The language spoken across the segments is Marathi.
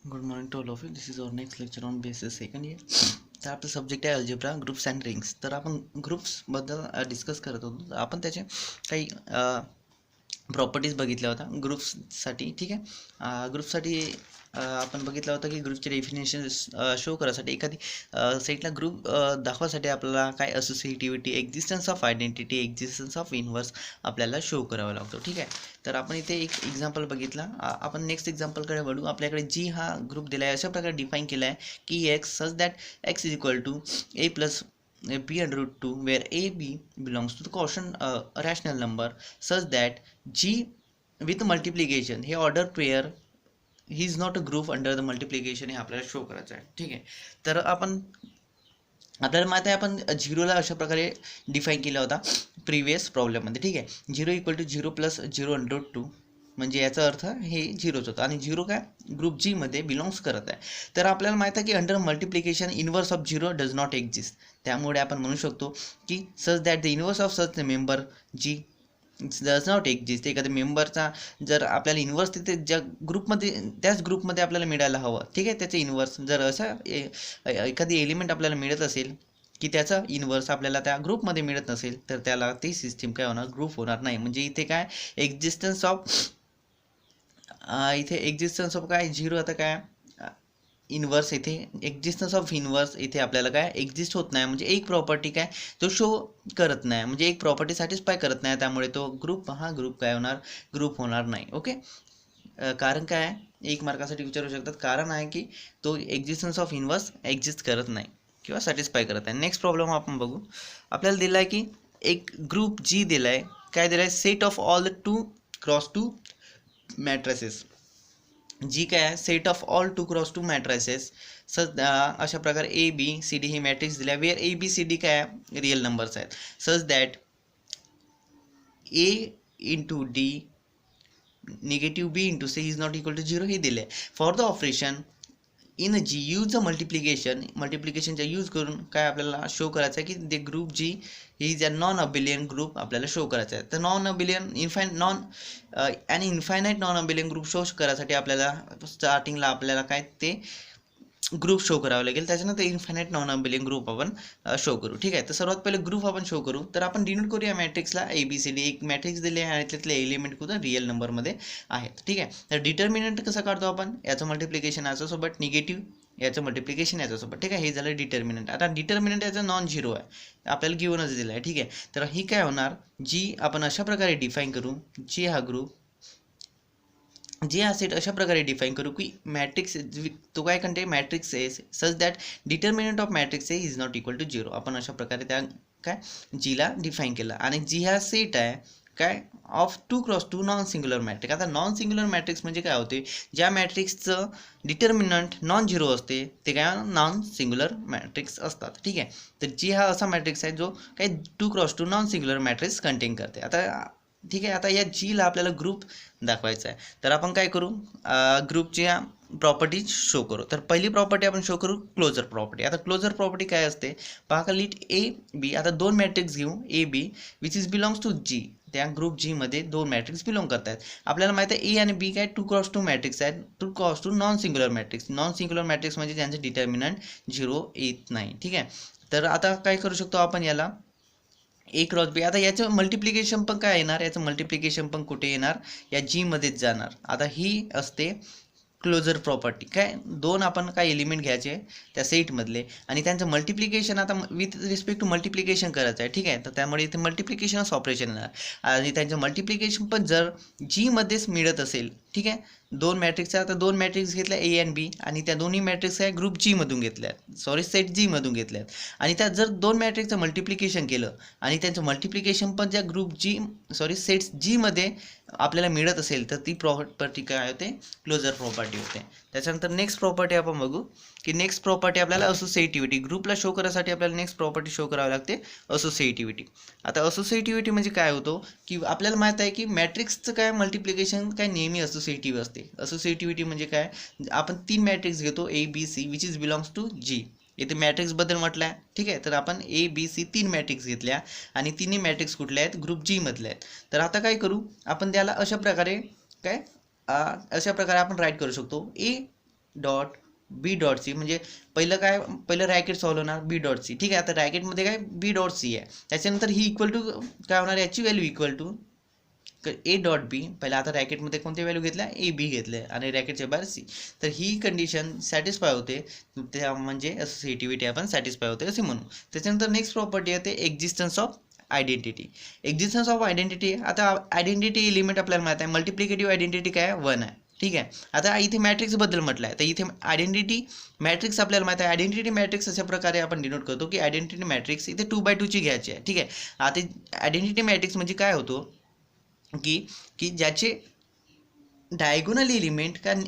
Good morning to all of you. This is our next lecture on basis second year. तर आपला सब्जेक्ट आहे अल्जेब्रा ग्रुप्स अँड रिंग्स. तर आपण ग्रुप्सबद्दल डिस्कस करत होतो. आपण त्याचे काही प्रॉपर्टीज बघितल्या होत्या ग्रुप्ससाठी. ठीक आहे, ग्रुपसाठी आपण बघितलं होतं की ग्रुपचे डेफिनेशन शो करायसाठी एखादी सेटला ग्रुप दाखवासाठी आपल्याला काय associativity, existence of identity, existence of inverse आपल्याला शो करावा लागतो. ठीक आहे, तर आपण इथे एक एक्झाम्पल बघितला. आपण नेक्स्ट एक्झाम्पलकडे वळू. आपल्याकडे जी हा ग्रुप दिला आहे अशा प्रकारे डिफाईन केला आहे की X such that X is equal to A plus b under root 2 where a b belongs to the quotient rational number such that g with multiplication हे order pair he is not a group under the multiplication हे आपल्याला शो करायचं आहे. ठीक आहे, तर आपल्याला माहिती आहे आपण झिरोला अशा प्रकारे डिफाईन केला होता प्रिव्हियस प्रॉब्लेममध्ये. ठीक आहे, zero equal to zero plus zero under root 2 म्हणजे याचा अर्थ हे झिरोच होतं आणि झिरो काय ग्रुप जी मध्ये बिलॉंग्स करत आहे. तर आपल्याला माहिती आहे की under multiplication inverse of zero does not exist. त्यामुळे आपण म्हणू शकतो की such that the inverse of such member G does not exist. एखाद्या मेंबरचा जर आपल्याला इन्व्हर्स तिथे ज्या ग्रुपमध्ये त्याच ग्रुपमध्ये आपल्याला मिळायला हवं. ठीक आहे, त्याचे इन्व्हर्स जर असा एखादी एलिमेंट आपल्याला मिळत असेल की त्याचा इन्व्हर्स आपल्याला त्या ग्रुपमध्ये मिळत नसेल तर त्याला ती सिस्टीम काय होणार, ग्रुप होणार नाही. म्हणजे इथे काय एक्झिस्टन्स ऑफ काय झिरो, आता काय इन्व्हर्स इथे एक्झिस्टन्स ऑफ इन्व्हर्स इथे आपल्याला काय एक्झिस्ट होत नाही. म्हणजे एक प्रॉपर्टी काय तो शो करत नाही, म्हणजे एक प्रॉपर्टी सॅटिस्फाय करत नाही. त्यामुळे तो हा ग्रुप काय होणार, ग्रुप होणार नाही. ओके, कारण काय आहे, एक मार्कासाठी विचारू शकतात. कारण आहे की तो एक्झिस्टन्स ऑफ इन्व्हर्स एक्झिस्ट करत नाही किंवा सॅटिस्फाय करत आहे. नेक्स्ट प्रॉब्लेम आपण बघू. आपल्याला दिला आहे की एक ग्रुप जी दिला आहे, काय दिला आहे, set of all the 2x2 matrices. जी काय आहे, set of all 2x2 matrices. अशा प्रकारे ए बी सी डी ही मॅट्रिक्स दिल्या where A B C D काय आहे, रिअल नंबर्स आहेत. Such that A into D negative B into C is not equal to zero हे दिले. For the operation in G use the मल्टिप्लिकेशनचा यूज करून काय आपल्याला शो करायचं आहे की ते ग्रुप जी ही is a non abelian group आपल्याला शो करायचं आहे. तर non abelian infinite non abelian group show करायसाठी आपल्याला स्टार्टिंगला आपल्याला काय ते ग्रुप शो करावं लागेल. त्याच्यानंतर इन्फायनाईट नॉन अबिलियन ग्रुप आपण शो करू. ठीक आहे, तर सर्वात पहिले ग्रुप आपण शो करू. तर आपण डिनोट करूया मॅट्रिक्सला ए बी सी डी. एक मॅट्रिक्स दिले आहे आणि त्यातले एलिमेंट कुठं रिअल नंबरमध्ये आहेत. ठीक आहे, तर डिटर्मिनंट कसं काढतो आपण, याचं मल्टिप्लिकेशन याच्यासोबत, निगेटिव्ह याचं मल्टिप्लिकेशन याच्यासोबत. ठीक आहे, हे झालं डिटर्मिनंट. आता डिटर्मिनंट याचं नॉन झिरो आहे, आपल्याला गिव्हनच दिलं आहे. ठीक आहे, तर ही काय होणार, जी आपण अशा प्रकारे डिफाईन करू, जी हा ग्रुप जे हा सेट अशा प्रकारे डिफाईन करू की मॅट्रिक्स तो काय कंटे matrix A such that determinant of matrix A is not equal to zero. आपण अशा प्रकारे त्या काय जीला डिफाईन केलं. आणि जी हा सेट आहे काय of 2x2 non singular matrix. आता नॉन सिंग्युलर मॅट्रिक्स म्हणजे काय होते, ज्या मॅट्रिक्सचं डिटर्मिनंट नॉन झिरो असते ते काय नॉन सिंग्युलर मॅट्रिक्स असतात. ठीक आहे, तर जी हा असा मॅट्रिक्स आहे जो काही 2x2 non singular matrix content करते. आता ठीक आहे, आता या जीला आपल्याला ग्रुप दाखवायचा आहे. तर आपण काय करू, ग्रुपच्या प्रॉपर्टीज शो करू. तर पहिली प्रॉपर्टी आपण शो करू क्लोजर प्रॉपर्टी. आता क्लोजर प्रॉपर्टी काय असते पहा, का लीट ए बी. आता दोन मॅट्रिक्स घेऊ A B which is belongs to G. त्या ग्रुप जी मध्ये दोन मॅट्रिक्स बिलॉंग करत आहेत. आपल्याला माहिती आहे ए आणि बी काय 2x2 मॅट्रिक्स आहेत. 2x2 non singular matrix. Non singular matrix म्हणजे त्यांचं डिटर्मिनंट झिरो येत नाही. ठीक आहे, तर आता काय करू शकतो आपण, याला ए क्रॉस बी. आता याचं मल्टिप्लिकेशन पण काय येणार, याचं मल्टिप्लिकेशन पण कुठे येणार, या जी मध्येच जाणार. आता ही असते क्लोजर प्रॉपर्टी. काय दोन आपण काय एलिमेंट घ्यायचे त्या सेटमधले आणि त्यांचं मल्टिप्लिकेशन आता विथ रिस्पेक्ट टू मल्टिप्लिकेशन करायचं आहे. ठीक आहे, तर त्यामुळे इथे मल्टिप्लिकेशनच ऑपरेशन येणार आणि त्यांचं मल्टिप्लिकेशन पण जर जी मध्येच मिळत असेल. ठीक आहे, दोन मॅट्रिक्सचा आता दोन मॅट्रिक्स घेतल्या ए अँड बी आणि त्या दोन्ही मॅट्रिक्स काय ग्रुप जी मधून घेतल्यात, सेट जी मधून घेतल्यात. आणि त्यात जर दोन मॅट्रिक्सचं मल्टिप्लिकेशन केलं आणि त्यांचं मल्टिप्लिकेशन पण ज्या ग्रुप जी सेट्स जी मध्ये आपल्याला मिळत असेल तर ती प्रॉपर्टी काय होते, क्लोजर प्रॉपर्टी होते. त्याच्यानंतर नेक्स्ट प्रॉपर्टी आपण बघू की नेक्स्ट प्रॉपर्टी आपल्याला असोसिएटिव्हिटी. ग्रुपला शो करायसाठी आपल्याला नेक्स्ट प्रॉपर्टी शो करावी लागते असोसिएटिव्हिटी. आता असोसिएटिव्हिटी म्हणजे काय होतो की आपल्याला माहित आहे की मॅट्रिक्सचं काय मल्टिप्लिकेशन काय नेहमी असोसिएटिव्ह असते. असोसिएटिव्हिटी म्हणजे काय, आपण तीन मॅट्रिक्स घेतो A B C which is belongs to G. इथे मॅट्रिक्सबद्दल म्हटलं आहे. ठीक आहे, तर आपण ए बी सी तीन मॅट्रिक्स घेतल्या आणि तिन्ही मॅट्रिक्स कुठल्या आहेत, ग्रुप जी मधल्या आहेत. तर आता काय करू आपण, त्याला अशा प्रकारे काय अशा प्रकारे आपण राईट करू शकतो. A dot B dot C, म्हणजे पहिलं रॅकेट सॉल्व होणार बी डॉट सी, ठीक आहे. आता रॅकेटमध्ये काय बी डॉट सी आहे, त्याच्यानंतर ही इक्वल टू काय होणार, याची value equal to A dot B. पहिला आता रॅकेटमध्ये कोणते व्हॅल्यू घेतल्या, ए बी घेतले आणि रॅकेटच्या बाहेर सी. तर ही कंडिशन सॅटिस्फाय होते, त्या म्हणजे असोसिएटिव्हिटी आपण सॅटिस्फाय होते असे म्हणू. त्याच्यानंतर नेक्स्ट प्रॉपर्टी येते existence of identity. Existence of identity, आता आयडेंटिटी एलिमेंट आपल्याला माहिती आहे, मल्टिप्लिकेटिव्ह आयडेंटिटी काय 1 आहे, ठीक आहे. आता इथे मॅट्रिक्स बद्दल म्हटलं आहे, तर इथे आयडेंटिटी मॅट्रिक्स आपल्याला माहिती आहे. आयडेंटिटी मॅट्रिक्स अशा प्रकारे आपण डिनोट करतो की आयडेंटिटी मॅट्रिक्स इथे 2x2 ची घ्यायची आहे, ठीक आहे. आता आयडेंटिटी मॅट्रिक्स म्हणजे काय होतो की ज्याचे डायगोनल एलिमेंट काय,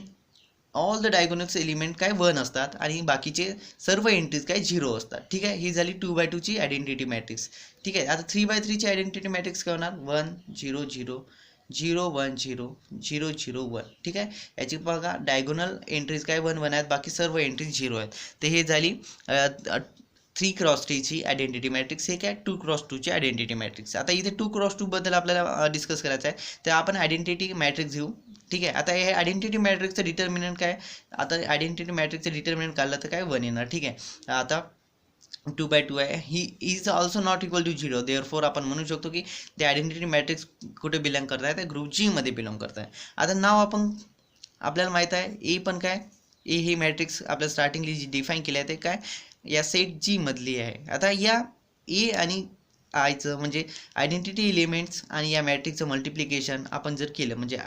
ऑल द डायगोनल्स एलिमेंट काय 1 असतात आणि बाकीचे सर्व एंट्रीज काय 0 असतात, ठीक आहे. ही झाली 2x2 ची आयडेंटिटी मॅट्रिक्स, ठीक आहे. आता 3x3 ची आयडेंटिटी मॅट्रिक्स काय होणार, 1 0 0 0 1 0 0 0 1, ठीक आहे. याची बघा डायगोनल एंट्रीज काय 1 1 आहेत, बाकी सर्व एंट्रीज 0 आहेत. तर हे झाली 3x3 ची आयडेंटिटी मॅट्रिक्स. हे काय 2x2 ची आयडेंटिटी मॅट्रिक्स. आता इथे 2x2 बद्दल आपल्याला डिस्कस करायचं आहे, तर आपण आयडेंटिटी मॅट्रिक्स घेऊ, ठीक आहे. आता हे आयडेंटिटी मॅट्रिक्सचं डिटर्मिनंट काय, आता आयडेंटिटी मॅट्रिक्सचं डिटर्मिनंट काढलं तर काय 1 येणार, ठीक आहे. आता 2x2 आहे, ही is also not equal to 0, therefore आपण म्हणू शकतो की ते आयडेंटिटी मॅट्रिक्स कुठे बिलॉंग करत आहे, त्या ग्रुप जी मध्ये बिलॉंग करत आहे. आता नाव आपल्याला माहीत आहे, ए पण काय, ए ही मॅट्रिक्स आपल्या स्टार्टिंगली जी डिफाईन केली आहे ते काय या सेट जी मधली आहे. आता या ए आणि आयचं म्हणजे आयडेंटिटी एलिमेंट्स आणि या मॅट्रिक्सचं मल्टिप्लिकेशन आपण जर केलं, म्हणजे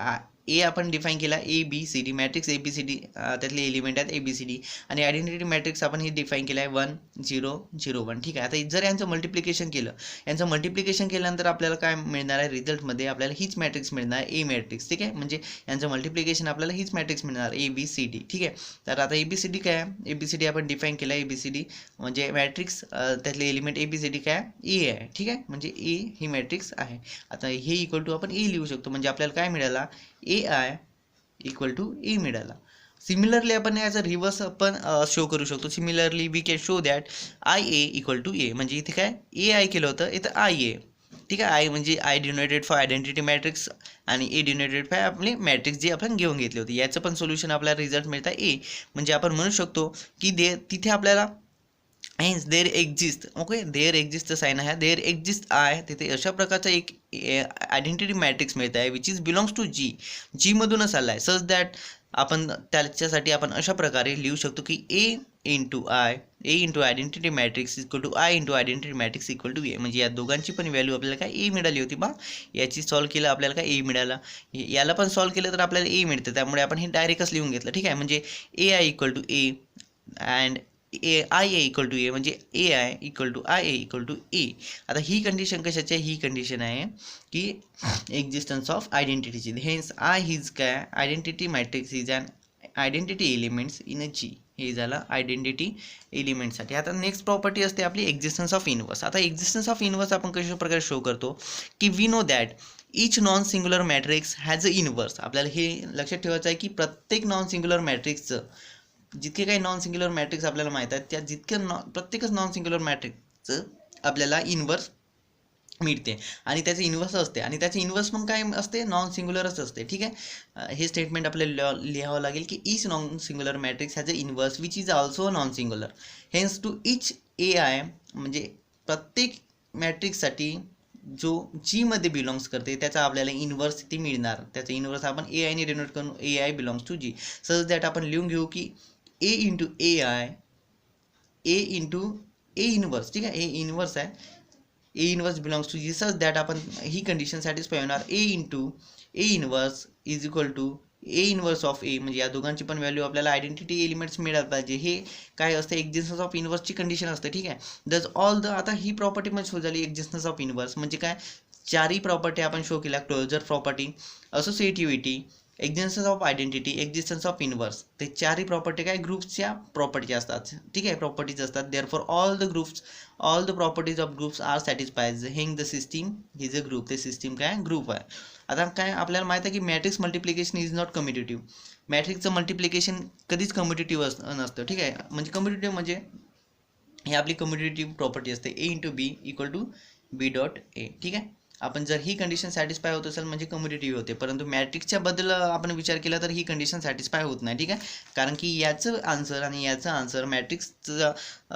ए आपण डिफाईन केला A B C D, matrix A B C D त्यातले एलिमेंट आहेत ए बी सी डी, आणि आयडेंटिटी मॅट्रिक्स आपण हे डिफाईन केला आहे 1 0 0 1, ठीक आहे. आता जर यांचं मल्टिप्लिकेशन केल्यानंतर आपल्याला काय मिळणार आहे, रिझल्टमध्ये आपल्याला हीच मॅट्रिक्स मिळणार ए मॅट्रिक्स, ठीक आहे. म्हणजे यांचं मल्टिप्लिकेशन आपल्याला हीच मॅट्रिक्स मिळणार ए बी सी डी, ठीक आहे. तर आता ए बी सी डी काय आहे, ए बी सी डी आपण डिफाईन केला ए बी सी डी म्हणजे मॅट्रिक्स त्यातले element A B C D काय ए आहे, ठीक आहे. म्हणजे ए ही मॅट्रिक्स आहे. आता हे इक्वल टू आपण ए लिहू शकतो, म्हणजे आपल्याला काय मिळाला, A I equal to A मिळाला. सिमिलरली आपण याचा रिव्हर्स आपण शो करू शकतो. Similarly we can show that I A equal to A, म्हणजे इथे काय ए आय केलं होतं, इथं आय ए, ठीक आहे. आय म्हणजे I denoted for identity matrix आणि ए डिनोटेड फॉर आपली मॅट्रिक्स जी आपण घेऊन घेतली होती. याचं पण सोल्युशन आपल्याला रिझल्ट मिळतं ए, म्हणजे आपण म्हणू शकतो की तिथे आपल्याला hence there exist, okay, there exist sign आहे, there exist आहे, तिथे अशा प्रकारचा एक आयडेंटिटी मॅट्रिक्स मिळत आहे विच इज बिलॉंग्स टू जी, जी मधूनच आला आहे. सच दॅट आपण त्याच्यासाठी आपण अशा प्रकारे लिहू शकतो की A into identity matrix equal to I into identity matrix equal to A, म्हणजे या दोघांची पण व्हॅल्यू आपल्याला काय ए मिळाली होती बा. याची सॉल्व केलं आपल्याला काय ए मिळाला, याला पण सॉल्व केलं तर आपल्याला ए मिळतं, त्यामुळे आपण हे डायरेक्टच लिहून घेतलं, ठीक आहे. म्हणजे A I equal to A and I A equal to A, म्हणजे A I equal to I A equal to A. आता ही कंडिशन कशाची आहे, ही कंडिशन आहे की एक्झिस्टन्स ऑफ आयडेंटिटीची. हेन्स आय हिज काय identity matrix is an identity elements in a G. हे झालं आयडेंटिटी एलिमेंटसाठी. आता नेक्स्ट प्रॉपर्टी असते आपली एक्झिस्टन्स ऑफ इनवर्स. आता एक्झिस्टन्स ऑफ इनवर्स आपण कशा प्रकारे शो करतो की we know that each non singular matrix has a inverse. आपल्याला हे लक्षात ठेवायचं आहे की प्रत्येक नॉन सिंग्युलर मॅट्रिक्सचं जितके काही नॉन सिंग्युलर मॅट्रिक्स आपल्याला माहीत आहेत, त्या प्रत्येकच नॉन सिंग्युलर मॅट्रिक्सचं आपल्याला इनवर्स मिळते आणि त्याचे इनवर्स असते, आणि त्याचे इनवर्स पण काय असते, नॉन सिंग्युलरच असते, ठीक आहे. हे स्टेटमेंट आपल्याला लिहावं लागेल की each non singular matrix has a inverse which is also non singular. Hence to each A I, म्हणजे प्रत्येक मॅट्रिक्ससाठी जो जी मध्ये बिलॉंग्स करते त्याचा आपल्याला इनवर्स ती मिळणार. त्याचा इनवर्स आपण ए आयने डिनोट करून A I belongs to G. Such that आपण लिहून घेऊ की A into A I A into A inverse, ठीक आहे. ए इनवर्स आहे, A inverse belongs to G. Such that आपण ही कंडिशन सॅटिस्फाय होणार A into A inverse is equal to A inverse of A, म्हणजे या दोघांची पण व्हॅल्यू आपल्याला आयडेंटिटी एलिमेंट्स मिळायला पाहिजे. हे काय असते, एक्झिस्टन्स ऑफ इनवर्सची कंडिशन असते, ठीक आहे. दस ऑल द, आता ही प्रॉपर्टी पण शो झाली एक्झिस्टन्स ऑफ इनवर्स, म्हणजे काय चारही प्रॉपर्टी आपण शो केल्या, closure property, associativity, existence of identity, existence of inverse. ते चारही प्रॉपर्टी काय ग्रुप्सच्या प्रॉपर्टी असतात, ठीक आहे, प्रॉपर्टीज असतात. Therefore all the properties of groups are satisfied hence the system is a group. ते सिस्टीम काय ग्रुप आहे. आता काय आपल्याला माहिती आहे की matrix multiplication is not commutative. मॅट्रिक्सचं मल्टिप्लिकेशन कधीच कम्युटेटिव्ह नसतं, ठीक आहे. म्हणजे कम्युटेटिव्ह म्हणजे हे आपली कम्युटेटिव्ह प्रॉपर्टी असते A into B equal to B dot A, ठीक आहे. आपण जर ही कंडिशन सॅटिस्फाय होत असेल म्हणजे कम्युनिटी होते, परंतु मॅट्रिक्सच्या बद्दल आपण विचार केला तर ही कंडिशन सॅटिस्फाय होत नाही. ठीक आहे, कारण की याचं आन्सर आणि याचं आन्सर मॅट्रिक्सचं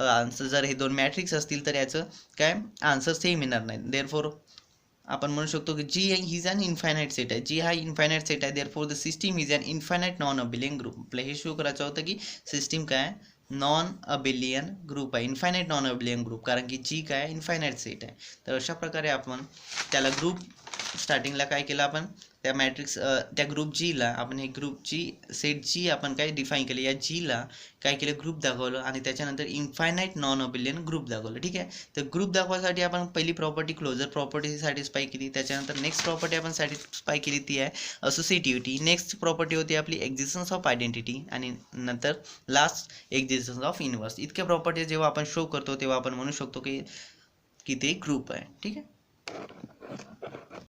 आन्सर जर हे दोन मॅट्रिक्स असतील तर याचं काय आन्सर सेम येणार नाही. देअरफॉर आपण म्हणू शकतो की G is an infinite set आहे, जी हा इन्फायनाईट सेट आहे. Therefore the system is an infinite non abelian group. आपल्याला हे शो करायचं होतं की सिस्टीम काय नॉन अबिलियन ग्रुप आहे, इन्फायनाईट नॉन अबिलियन ग्रुप, कारण की जी काय इन्फायनाईट सेट आहे. तर अशा प्रकारे आपण त्याला ग्रुप स्टार्टिंगला काय केलं आपण त्या मॅट्रिक्स त्या ग्रुप जीला आपण हे ग्रुपची सेट जी आपण काय डिफाईन केली, या जीला काय केलं ग्रुप दाखवलं आणि त्याच्यानंतर इन्फायनाईट नॉन अबिलियन ग्रुप दाखवलं. ठीक आहे, तर ग्रुप दाखवायसाठी आपण पहिली प्रॉपर्टी क्लोजर प्रॉपर्टी सॅटिस्फाय केली. त्याच्यानंतर नेक्स्ट प्रॉपर्टी आपण सॅटिस्फाय केली ती आहे असोसिएटिव्हिटी. नेक्स्ट प्रॉपर्टी होती आपली एक्झिस्टन्स ऑफ आयडेंटिटी आणि नंतर लास्ट एक्झिस्टन्स ऑफ इनव्हर्स. इतक्या प्रॉपर्टी जेव्हा आपण शो करतो तेव्हा आपण म्हणू शकतो की ते ग्रुप आहे. ठीक आहे.